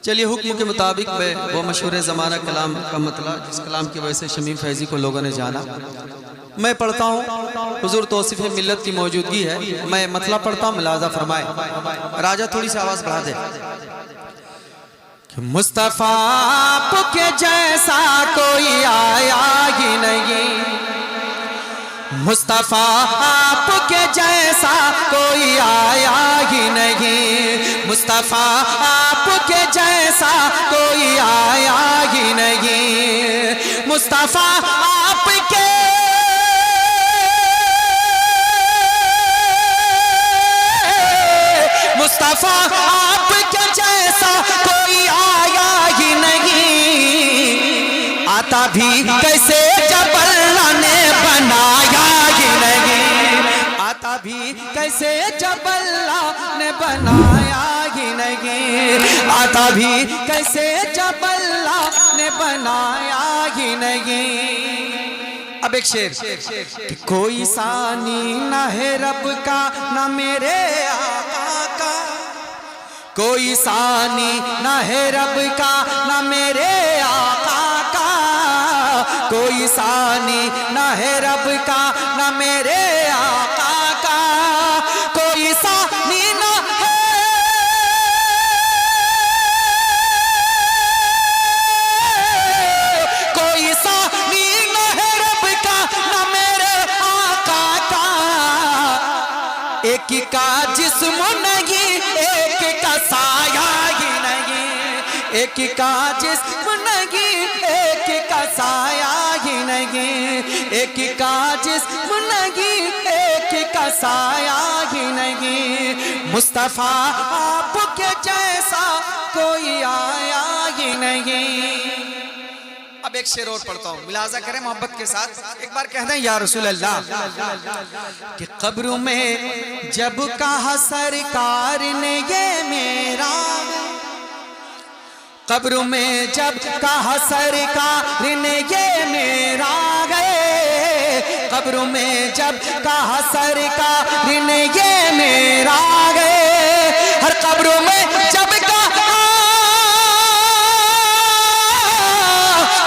چلیے حکم کے مطابق میں وہ مشہور زمانہ کلام کا مطلب جس کلام کی وجہ سے شمیم فیضی کو لوگوں نے جانا میں پڑھتا ہوں. حضور توصیف ملت کی موجودگی ہے, میں مطلب پڑھتا ہوں, ملاحظہ فرمائے. راجہ تھوڑی سی آواز بڑھا دے. مصطفیٰ آپ کے جیسا کوئی آیا ہی نہیں, مصطفیٰ آپ کے جیسا کوئی آیا ہی نہیں, مصطفیٰ آپ کے جیسا کوئی آیا ہی نہیں, مصطفیٰ آپ کے مصطفیٰ آپ کے جیسا کوئی آیا ہی نہیں, آتا بھی کیسے جب اللہ نے بنایا ہی نہیں, آتا بھی کیسے جب اللہ نے بنایا ہی نہیں, آتا بھی کیسے جب اللہ نے بنایا ہی نہیں. اب ایک شعر. کوئی ثانی نہ ہے رب کا نہ میرے آقا کا, کوئی ثانی نہ ہے رب کا نہ میرے آقا کا, کوئی ثانی نہ ہے رب کا نہ میرے آقا کا, کوئی ثانی نہ ہے, کوئی ثانی نہ ہے رب کا نہ میرے آقا کا, ایک کا جسم نہیں ایک کا سایہ ہی نہیں, ایک کا جسم نہیں ایک کا سایہ ہی نہیں, ایک کا جسم نہیں ایک کا سایہ ہی نہیں, مصطفیٰ آپ کے جیسا کوئی آیا ہی نہیں. اب ایک شعر اور پڑھتا ہوں, ملاحظہ کریں محبت کے ساتھ. ایک بار کہہ دیں یا رسول اللہ کہ قبر میں جب کہا سرکار نے یہ میرا, قبر میں جب کہا سرکار نے یہ میرا گئے, قبر میں جب کہا سرکار نے یہ میرا گئے, ہر قبر میں جب کہا,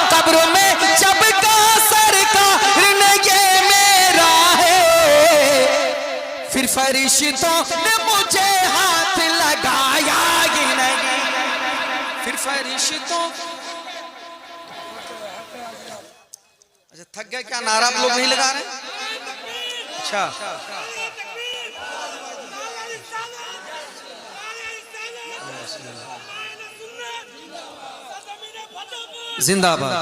قبر میں جب کہا سرکار نے یہ میرا ہے, پھر فرشتوں نے مجھے ہاتھ لگایا ہی نہیں, پھر فرشتوں. اچھا تھک گئے کیا, نعرہ آپ لوگ نہیں لگا رہے؟ اچھا زندہ باد.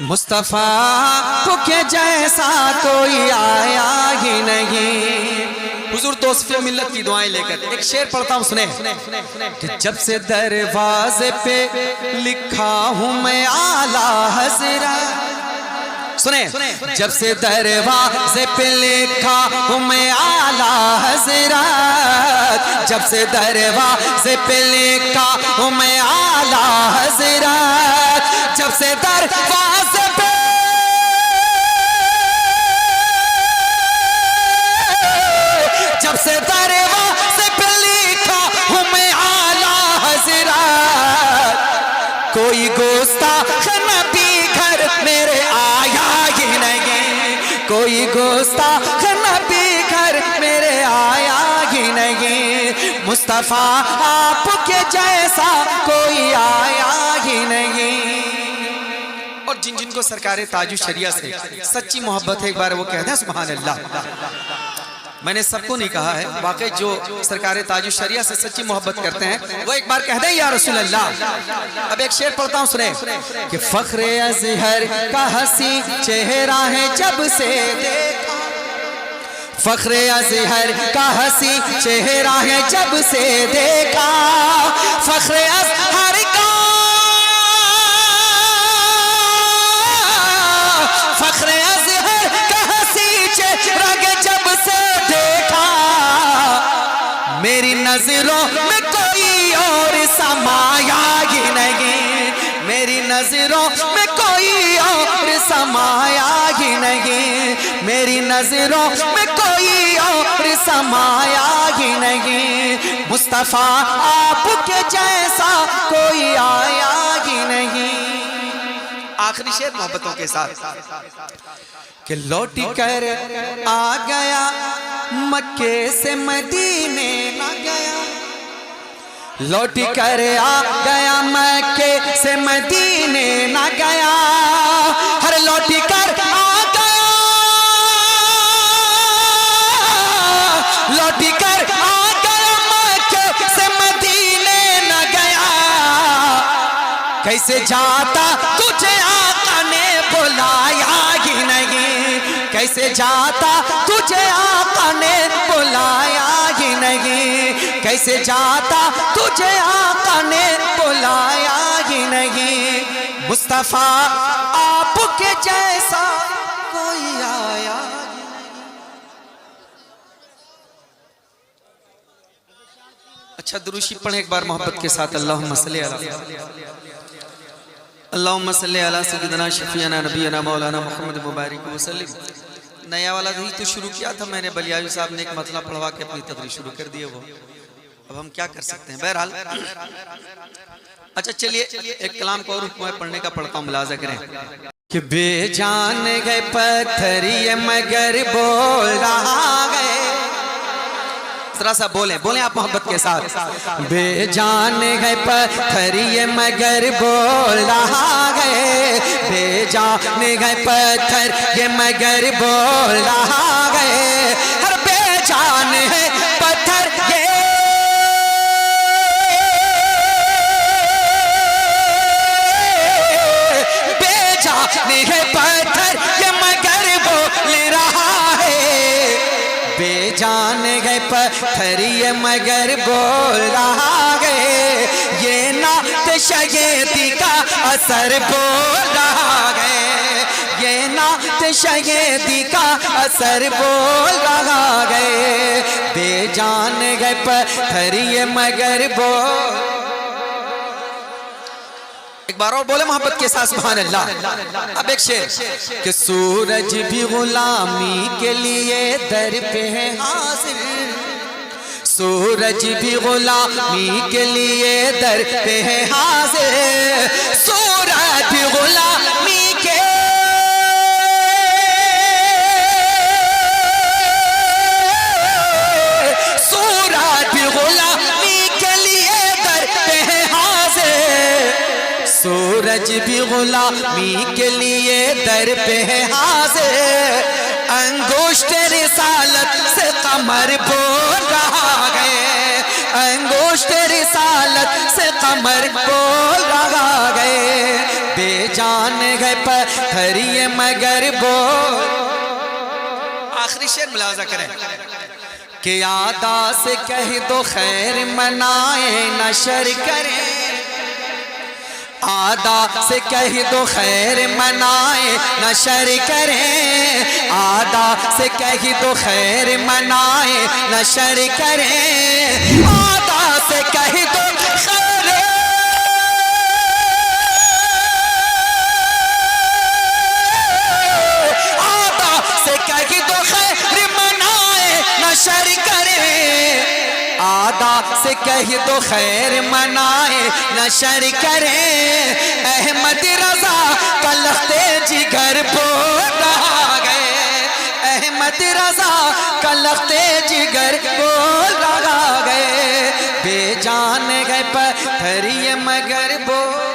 مصطفیٰ کے جیسا کوئی آیا ہی نہیں. حضور توصیف ملت کی دعائیں لے کر ایک شعر پڑھتا ہوں, سنیں. کہ جب سے دروازے پہ لکھا ہوں میں اعلیٰ حضرت, سنیں, جب سے دروازے پہ لکھا ہوں میں اعلیٰ حضرت, جب سے دروازے پہ لکھا ہوں میں اعلیٰ حضرت, جب سے دروازے پہ, جب سے دروازے پہ لکھا ہوں میں اعلیٰ حضرت, کوئی گستاخ نبی گھر میرے آیا ہی نہیں, کوئی گستاخ نبی گھر میرے آیا ہی نہیں, مصطفیٰ آپ کے جیسا کوئی آیا ہی نہیں. اور جن جن کو سرکار تاج الشریعہ سے سچی محبت ہے ایک بار وہ کہہ دیں سبحان اللہ. میں نے سب کو نہیں کہا ہے, واقعی جو سرکار تاج الشریعہ سے سچی محبت کرتے ہیں وہ ایک بار کہہ دیں یا رسول اللہ. اب ایک شعر پڑھتا ہوں, سنیں. کہ فخر ازہر کا حسین چہرہ ہے جب سے دیکھا, فخر ازہر کا حسین چہرہ ہے جب سے دیکھا, فخر ازہر کا, فخر ازہر کا حسین چہرہ ہے جب سے دیکھا, میری نظروں میں کوئی اور سمایا ہی نہیں, میری نظروں میں کوئی اور سمایا ہی نہیں، میری نظروں میں کوئی اور سمایا ہی نہیں، مصطفیٰ آپ کے جیسا کوئی آیا ہی نہیں۔ آخری شعر محبتوں کے ساتھ کہ لوٹ کر آ گیا مکے سے مدینے نہ گیا، لوٹ کر آ گیا مکے سے مدینے نہ گیا، ہر لوٹ کر آ گیا، لوٹ کر آ گیا مکے سے مدینے نہ گیا، کیسے جاتا تجھے آقا نے بلایا ہی نہیں، کیسے جاتا تجھے آقا نے بلایا ہی نہیں، کیسے جاتا تجھے آقا نے بلایا ہی نہیں، مصطفیٰ آپ کے جیسا کوئی آیا ہی نہیں۔ اچھا دروشی پڑھیں ایک بار محبت کے ساتھ، اللہم صلی علی اللہم صلی علی سیدنا شفیعنا نبینا مولانا محمد مبارک وسلم۔ نیا والا بھی تو شروع کیا تھا میں نے، بلیاوی صاحب نے ایک مطلب پڑھوا کے اپنی تقریر شروع کر دی ہے، وہ اب ہم کیا کر سکتے ہیں، بہرحال اچھا چلیے ایک کلام کو اور میں پڑھنے کا پڑھتا ہوں، ملاحظہ کریں کہ بے جان گئے پتھر یہ مگر بول رہا گئے، ذرا سا بولیں بولیں آپ محبت کے ساتھ، بے جان گئے پتھر یہ مگر بول رہا گئے، بے جان گئے پتھر یہ مگر بول رہا گئے، ہر بے جان ہے پتھر یہ بے جان ہے پتھر یہ مگر بول رہا ہے، بے جان گئے پتھر یہ مگر بول رہا گئے، یہ نعت شگیدی کا اثر بول رہا گئے، یہ نعت شگیدی کا اثر بول رہا گئے، بے جان گئے پتھر یہ مگر بول، ایک بار اور بولے محبت کے ساتھ سبحان اللہ۔ اب ایک شعر کہ سورج بھی غلامی کے لیے در پہ ہے حاضر، سورج بھی غلامی کے لیے در پہ ہے حاضر، سورج بھی غلامی کے سورج بھی غلامی کے لیے در پہ ہے حاضر، سورج بھی غلامی کے لیے در پہ ہے حاضر، انگشت رسالت سے قمر بول رہا گئے، انگشت رسالت سے قمر بول رہا گئے، بے جان گئے پتھر یہ مگر بول۔ آخری شعر ملاحظہ کریں کہ آدا سے کہہ دو خیر منائیں نشر کریں، آدا سے کہہ دو خیر منائیں نشر کریں، آدا سے کہہ دو خیر منائیں نشر کریں، آدا سے کہہ دو خیر آدا سے کہہ دو خیر منائیں نشر کریں، آدا سے کہہ دو خیر منائیں نشر کریں، احمد رضا کا لخت جگر بول رہا گئے، احمد رضا کا لخت جگر بول رہا گئے، بے جان گئے پتھر یہ مگر بول